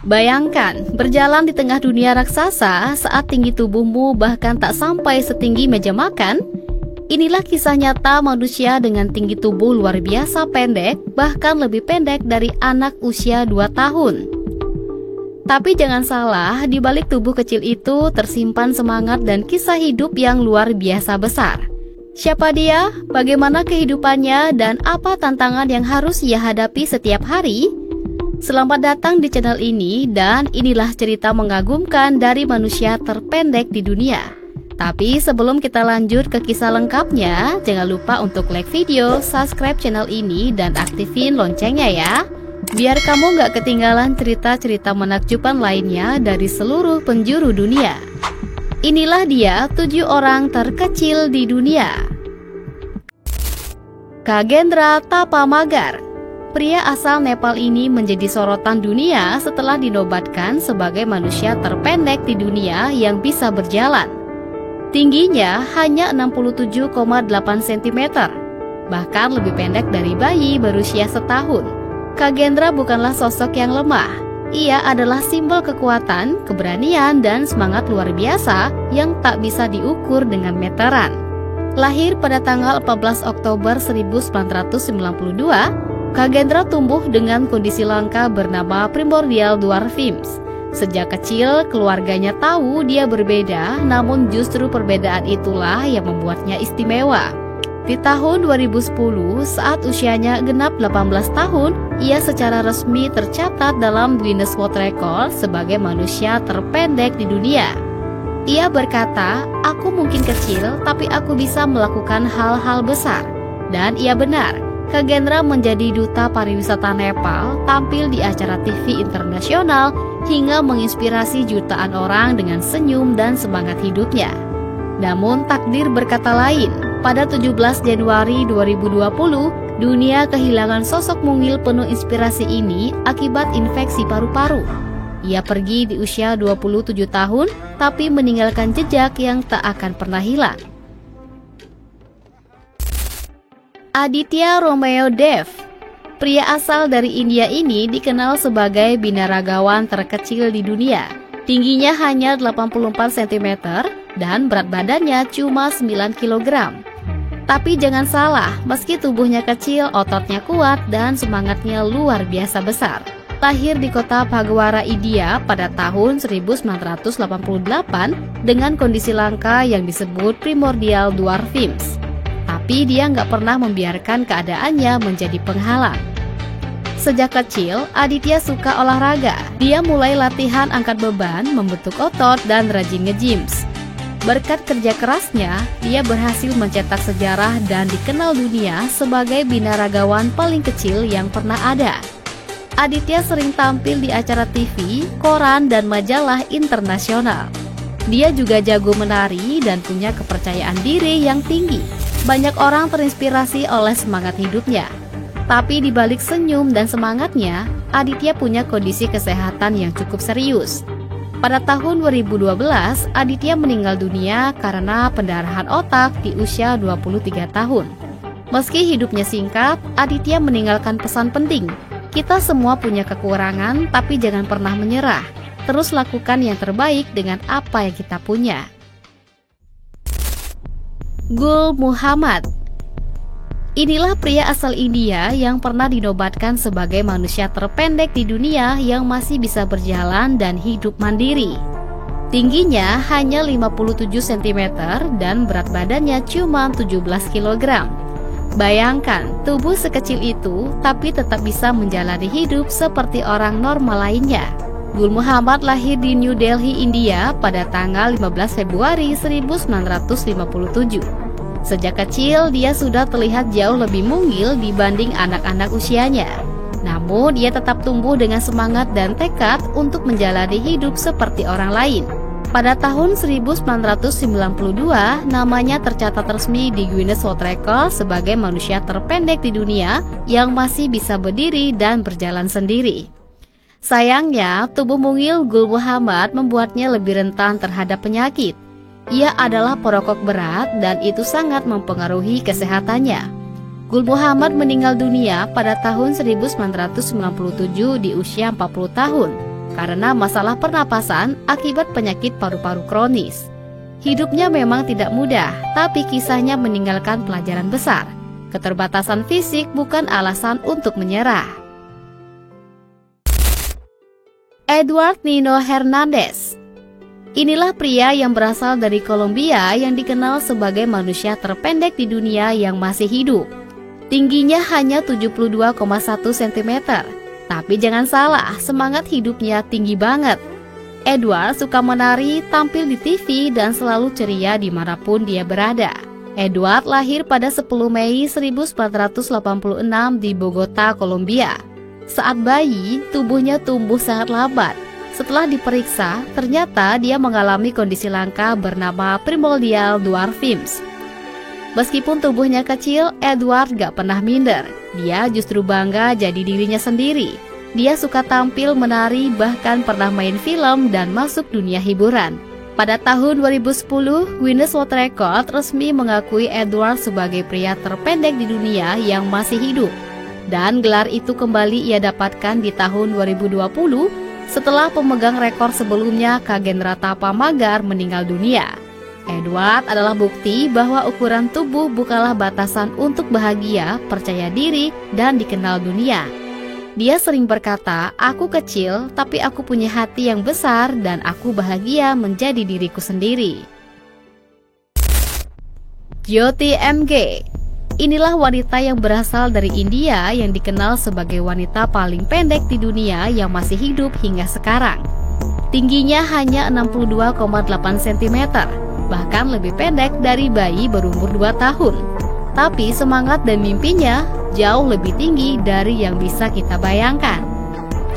Bayangkan, berjalan di tengah dunia raksasa saat tinggi tubuhmu bahkan tak sampai setinggi meja makan. Inilah kisah nyata manusia dengan tinggi tubuh luar biasa pendek, bahkan lebih pendek dari anak usia 2 tahun. Tapi jangan salah, di balik tubuh kecil itu tersimpan semangat dan kisah hidup yang luar biasa besar. Siapa dia, bagaimana kehidupannya, dan apa tantangan yang harus ia hadapi setiap hari? Selamat datang di channel ini, dan inilah cerita mengagumkan dari manusia terpendek di dunia. Tapi sebelum kita lanjut ke kisah lengkapnya, jangan lupa untuk like video, subscribe channel ini, dan aktifin loncengnya ya, biar kamu gak ketinggalan cerita-cerita menakjubkan lainnya dari seluruh penjuru dunia. Inilah dia 7 orang terkecil di dunia. Khagendra Tapamagar. Pria asal Nepal ini menjadi sorotan dunia setelah dinobatkan sebagai manusia terpendek di dunia yang bisa berjalan. Tingginya hanya 67,8 cm, bahkan lebih pendek dari bayi berusia setahun. Khagendra bukanlah sosok yang lemah. Ia adalah simbol kekuatan, keberanian, dan semangat luar biasa yang tak bisa diukur dengan meteran. Lahir pada tanggal 14 Oktober 1992, Khagendra tumbuh dengan kondisi langka bernama primordial dwarfism. Sejak kecil, keluarganya tahu dia berbeda, namun justru perbedaan itulah yang membuatnya istimewa. Di tahun 2010, saat usianya genap 18 tahun, ia secara resmi tercatat dalam Guinness World Record sebagai manusia terpendek di dunia. Ia berkata, "Aku mungkin kecil, tapi aku bisa melakukan hal-hal besar." Dan ia benar. Khagendra menjadi duta pariwisata Nepal, tampil di acara TV internasional, hingga menginspirasi jutaan orang dengan senyum dan semangat hidupnya. Namun takdir berkata lain. Pada 17 Januari 2020, dunia kehilangan sosok mungil penuh inspirasi ini akibat infeksi paru-paru. Ia pergi di usia 27 tahun, tapi meninggalkan jejak yang tak akan pernah hilang. Aditya Romeo Dev. Pria asal dari India ini dikenal sebagai binaragawan terkecil di dunia. Tingginya hanya 84 cm dan berat badannya cuma 9 kg. Tapi jangan salah, meski tubuhnya kecil, ototnya kuat dan semangatnya luar biasa besar. Lahir di kota Phagwara, India pada tahun 1988 dengan kondisi langka yang disebut primordial dwarfism. Tapi dia nggak pernah membiarkan keadaannya menjadi penghalang. Sejak kecil, Aditya suka olahraga. Dia mulai latihan angkat beban, membentuk otot, dan rajin nge-gyms. Berkat kerja kerasnya, dia berhasil mencetak sejarah dan dikenal dunia sebagai binaragawan paling kecil yang pernah ada. Aditya sering tampil di acara TV, koran, dan majalah internasional. Dia juga jago menari dan punya kepercayaan diri yang tinggi. Banyak orang terinspirasi oleh semangat hidupnya. Tapi di balik senyum dan semangatnya, Aditya punya kondisi kesehatan yang cukup serius. Pada tahun 2012, Aditya meninggal dunia karena pendarahan otak di usia 23 tahun. Meski hidupnya singkat, Aditya meninggalkan pesan penting. Kita semua punya kekurangan, tapi jangan pernah menyerah. Terus lakukan yang terbaik dengan apa yang kita punya. Gul Muhammad. Inilah pria asal India yang pernah dinobatkan sebagai manusia terpendek di dunia yang masih bisa berjalan dan hidup mandiri. Tingginya hanya 57 cm dan berat badannya cuma 17 kg. Bayangkan, tubuh sekecil itu tapi tetap bisa menjalani hidup seperti orang normal lainnya. Gul Muhammad lahir di New Delhi, India pada tanggal 15 Februari 1957. Sejak kecil, dia sudah terlihat jauh lebih mungil dibanding anak-anak usianya. Namun, ia tetap tumbuh dengan semangat dan tekad untuk menjalani hidup seperti orang lain. Pada tahun 1992, namanya tercatat resmi di Guinness World Record sebagai manusia terpendek di dunia yang masih bisa berdiri dan berjalan sendiri. Sayangnya, tubuh mungil Gul Muhammad membuatnya lebih rentan terhadap penyakit. Ia adalah perokok berat dan itu sangat mempengaruhi kesehatannya. Gul Muhammad meninggal dunia pada tahun 1997 di usia 40 tahun. karena masalah pernapasan akibat penyakit paru-paru kronis. Hidupnya memang tidak mudah, tapi kisahnya meninggalkan pelajaran besar. Keterbatasan fisik bukan alasan untuk menyerah. Edward Nino Hernandez. Inilah pria yang berasal dari Kolombia yang dikenal sebagai manusia terpendek di dunia yang masih hidup. Tingginya hanya 72,1 cm. Tapi jangan salah, semangat hidupnya tinggi banget. Edward suka menari, tampil di TV, dan selalu ceria dimanapun dia berada. Edward lahir pada 10 Mei 1986 di Bogota, Kolombia. Saat bayi, tubuhnya tumbuh sangat lambat. Setelah diperiksa, ternyata dia mengalami kondisi langka bernama primordial dwarfism. Meskipun tubuhnya kecil, Edward gak pernah minder. Dia justru bangga jadi dirinya sendiri. Dia suka tampil, menari, bahkan pernah main film dan masuk dunia hiburan. Pada tahun 2010, Guinness World Record resmi mengakui Edward sebagai pria terpendek di dunia yang masih hidup. Dan gelar itu kembali ia dapatkan di tahun 2020 setelah pemegang rekor sebelumnya Kagen Ratapa Magar meninggal dunia. Edward adalah bukti bahwa ukuran tubuh bukanlah batasan untuk bahagia, percaya diri, dan dikenal dunia. Dia sering berkata, "Aku kecil, tapi aku punya hati yang besar dan aku bahagia menjadi diriku sendiri." Jyoti MG. Inilah wanita yang berasal dari India yang dikenal sebagai wanita paling pendek di dunia yang masih hidup hingga sekarang. Tingginya hanya 62,8 cm, bahkan lebih pendek dari bayi berumur 2 tahun. Tapi semangat dan mimpinya jauh lebih tinggi dari yang bisa kita bayangkan.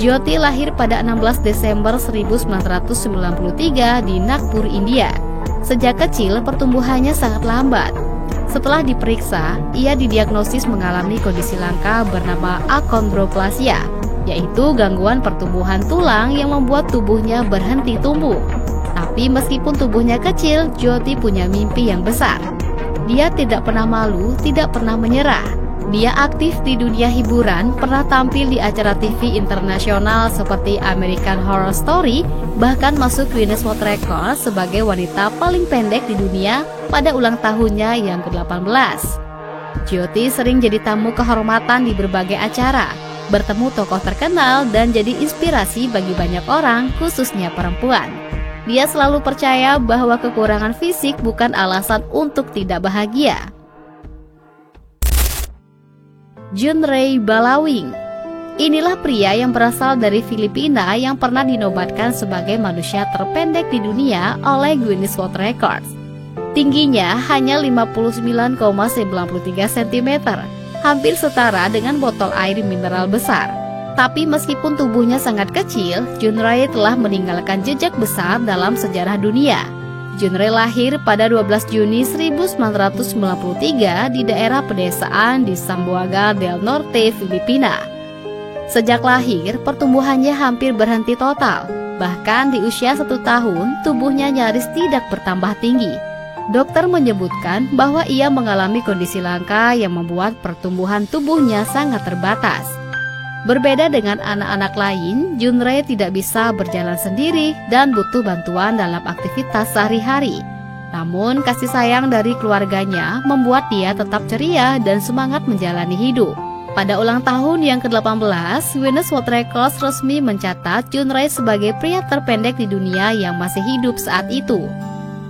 Jyoti lahir pada 16 Desember 1993 di Nagpur, India. Sejak kecil pertumbuhannya sangat lambat. Setelah diperiksa, ia didiagnosis mengalami kondisi langka bernama achondroplasia, yaitu gangguan pertumbuhan tulang yang membuat tubuhnya berhenti tumbuh. Tapi meskipun tubuhnya kecil, Jyoti punya mimpi yang besar. Dia tidak pernah malu, tidak pernah menyerah. Dia aktif di dunia hiburan, pernah tampil di acara TV internasional seperti American Horror Story, bahkan masuk Guinness World Record sebagai wanita paling pendek di dunia pada ulang tahunnya yang ke-18. Jyoti sering jadi tamu kehormatan di berbagai acara, bertemu tokoh terkenal, dan jadi inspirasi bagi banyak orang, khususnya perempuan. Dia selalu percaya bahwa kekurangan fisik bukan alasan untuk tidak bahagia. Junrey Balawing. Inilah pria yang berasal dari Filipina yang pernah dinobatkan sebagai manusia terpendek di dunia oleh Guinness World Records. Tingginya hanya 59,93 cm, hampir setara dengan botol air mineral besar. Tapi meskipun tubuhnya sangat kecil, Junrey telah meninggalkan jejak besar dalam sejarah dunia. Junrey lahir pada 12 Juni 1993 di daerah pedesaan di Zamboanga del Norte, Filipina. Sejak lahir, pertumbuhannya hampir berhenti total. Bahkan di usia 1 tahun, tubuhnya nyaris tidak bertambah tinggi. Dokter menyebutkan bahwa ia mengalami kondisi langka yang membuat pertumbuhan tubuhnya sangat terbatas. Berbeda dengan anak-anak lain, Junrey tidak bisa berjalan sendiri dan butuh bantuan dalam aktivitas sehari-hari. Namun, kasih sayang dari keluarganya membuat dia tetap ceria dan semangat menjalani hidup. Pada ulang tahun yang ke-18, Guinness World Records resmi mencatat Junrey sebagai pria terpendek di dunia yang masih hidup saat itu.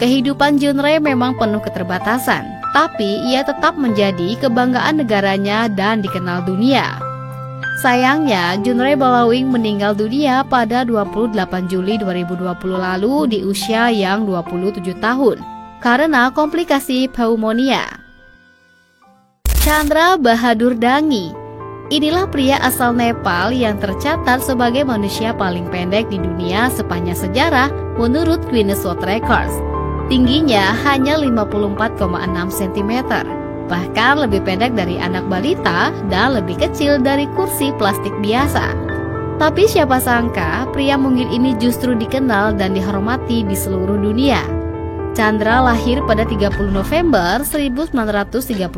Kehidupan Junrey memang penuh keterbatasan, tapi ia tetap menjadi kebanggaan negaranya dan dikenal dunia. Sayangnya, Junrey Balawing meninggal dunia pada 28 Juli 2020 lalu di usia yang 27 tahun karena komplikasi pneumonia. Chandra Bahadur Dangi. Inilah pria asal Nepal yang tercatat sebagai manusia paling pendek di dunia sepanjang sejarah menurut Guinness World Records. Tingginya hanya 54,6 cm. Bahkan lebih pendek dari anak balita dan lebih kecil dari kursi plastik biasa. Tapi siapa sangka pria mungil ini justru dikenal dan dihormati di seluruh dunia. Chandra lahir pada 30 November 1939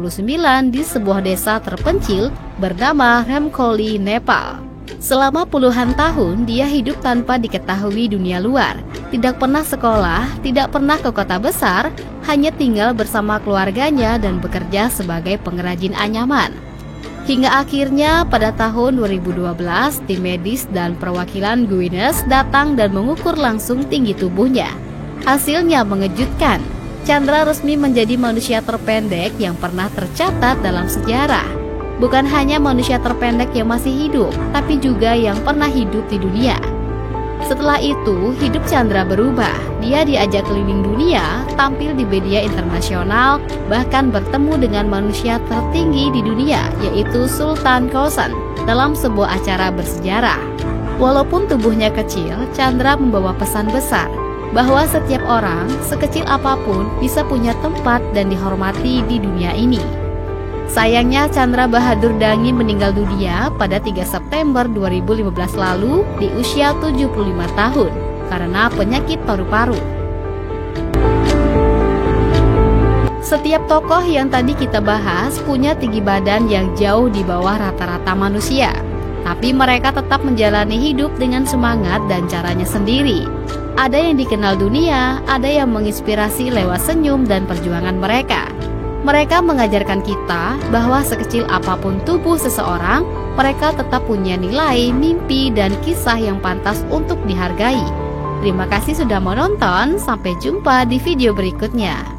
di sebuah desa terpencil bernama Ramkoli, Nepal. Selama puluhan tahun, dia hidup tanpa diketahui dunia luar. Tidak pernah sekolah, tidak pernah ke kota besar, hanya tinggal bersama keluarganya dan bekerja sebagai pengrajin anyaman. Hingga akhirnya pada tahun 2012, tim medis dan perwakilan Guinness datang dan mengukur langsung tinggi tubuhnya. Hasilnya mengejutkan. Chandra resmi menjadi manusia terpendek yang pernah tercatat dalam sejarah. Bukan hanya manusia terpendek yang masih hidup, tapi juga yang pernah hidup di dunia. Setelah itu, hidup Chandra berubah. Dia diajak keliling dunia, tampil di media internasional, bahkan bertemu dengan manusia tertinggi di dunia, yaitu Sultan Qaushan, dalam sebuah acara bersejarah. Walaupun tubuhnya kecil, Chandra membawa pesan besar, bahwa setiap orang, sekecil apapun, bisa punya tempat dan dihormati di dunia ini. Sayangnya Chandra Bahadur Dangi meninggal dunia pada 3 September 2015 lalu di usia 75 tahun karena penyakit paru-paru. Setiap tokoh yang tadi kita bahas punya tinggi badan yang jauh di bawah rata-rata manusia. Tapi mereka tetap menjalani hidup dengan semangat dan caranya sendiri. Ada yang dikenal dunia, ada yang menginspirasi lewat senyum dan perjuangan mereka. Mereka mengajarkan kita bahwa sekecil apapun tubuh seseorang, mereka tetap punya nilai, mimpi, dan kisah yang pantas untuk dihargai. Terima kasih sudah menonton, sampai jumpa di video berikutnya.